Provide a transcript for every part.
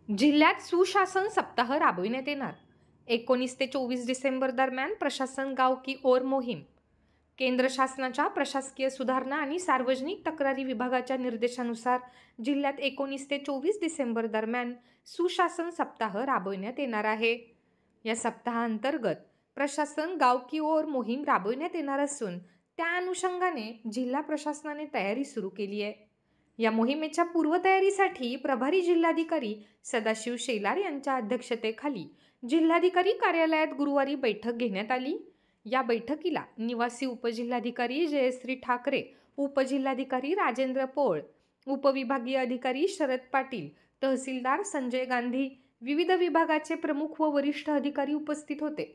जिल्ह्यात सुशासन सप्ताह राबविण्यात येणार। 19 ते 24 डिसेंबर दरम्यान प्रशासन गाव की ओर मोहीम। केंद्र शासनाच्या प्रशासकीय सुधारणा आणि सार्वजनिक तक्रारी विभागाच्या निर्देशानुसार जिल्ह्यात 19 ते 24 डिसेंबर दरम्यान सुशासन सप्ताह राबविण्यात येणार आहे। या सप्ताहांतर्गत प्रशासन गाव की ओर मोहीम राबविण्यात येणार असून त्या अनुषंगाने जिल्हा प्रशासनाने तयारी सुरू केली आहे। या मोहिमेच्या पूर्वतयारीसाठी प्रभारी जिल्हाधिकारी सदाशिव शेलार यांच्या अध्यक्षतेखाली जिल्हाधिकारी कार्यालयात गुरुवारी बैठक घेण्यात आली। या बैठकीला निवासी उपजिल्हाधिकारी जयश्री ठाकरे, उपजिल्हाधिकारी राजेंद्र पोळ, उपविभागीय अधिकारी शरद पाटील, तहसीलदार संजय गांधी, विविध विभागाचे प्रमुख व वरिष्ठ अधिकारी उपस्थित होते।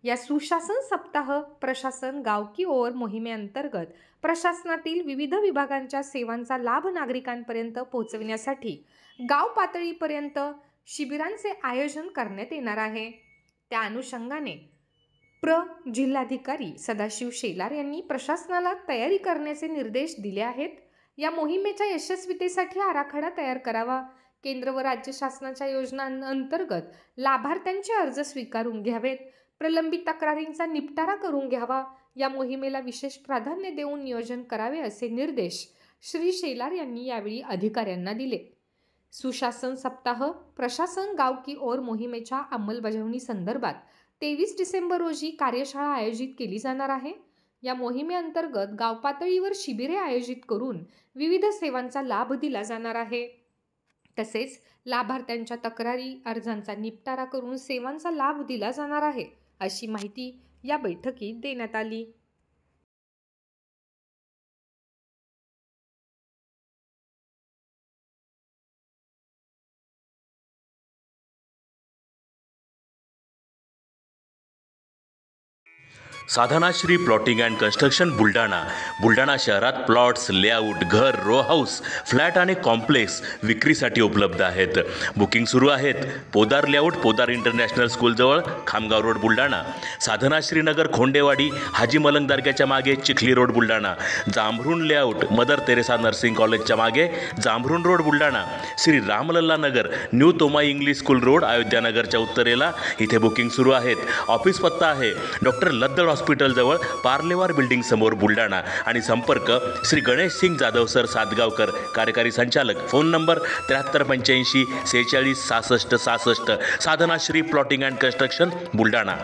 या सुशासन सप्ताह प्रशासन गाव की ओर मोहिमेअंतर्गत प्रशासनातील विविध विभागांच्या सेवांचा लाभ नागरिकांपर्यंत पोहोचविण्यासाठी गाव पातळीपर्यंत शिबिरांचे आयोजन करण्यात येणार आहे। त्या अनुषंगाने जिल्हाधिकारी सदाशिव शेलार यांनी प्रशासनाला तयारी करण्याचे निर्देश दिले आहेत। या मोहिमेच्या यशस्वीतेसाठी आराखडा तयार करावा, केंद्र व राज्य शासनाच्या योजनांअंतर्गत लाभार्थ्यांचे अर्ज स्वीकारून घ्यावेत, प्रलंबित तक्रारींचा निपटारा करून घ्यावा, या मोहिमेला विशेष प्राधान्य देऊन नियोजन करावे असे निर्देश श्री शेलार यांनी यावेळी अधिकाऱ्यांना दिले। सुशासन सप्ताह प्रशासन गाव की ओर मोहिमेच्या अंमलबजावणी संदर्भात 23 डिसेंबर रोजी कार्यशाळा आयोजित केली जाणार आहे। या मोहिमेअंतर्गत गाव पातळीवर शिबिरे आयोजित करून विविध सेवांचा लाभ दिला जाणार आहे। तसेच लाभार्थ्यांच्या तक्रारी अर्जांचा निपटारा करून सेवांचा लाभ दिला जाणार आहे, अशी माहिती या बैठकीत देण्यात आली। Sadhanashree plotting and construction Buldhana शहरात प्लॉट्स, लेआउट, घर, रो हाऊस, फ्लॅट आणि कॉम्प्लेक्स विक्रीसाठी उपलब्ध आहेत। बुकिंग सुरू आहेत। पोदार लेआउट, पोदार इंटरनॅशनल स्कूलजवळ, खामगाव रोड, बुलढाणा। साधनाश्री नगर, खोंडेवाडी, हाजी मलंग दर्ग्याच्या मागे, Chikhli road, Buldhana. Jambhrun layout, Mother Teresa nursing कॉलेजच्या मागे, Jambhrun road, Buldhana. Shri Ramlalla Nagar, new Tomai English school road, अयोध्यानगरच्या उत्तरेला, इथे बुकिंग सुरू आहेत। ऑफिस पत्ता आहे डॉक्टर लद्दड हॉस्पिटल जवळ, पार्लेवार बिल्डिंग समोर, बुलढाणा। आणि संपर्क श्री गणेश सिंग जाधव सर सातगावकर, कार्यकारी संचालक। Phone number 7385 46 66 66। Sadhanashri plotting and construction, Buldhana.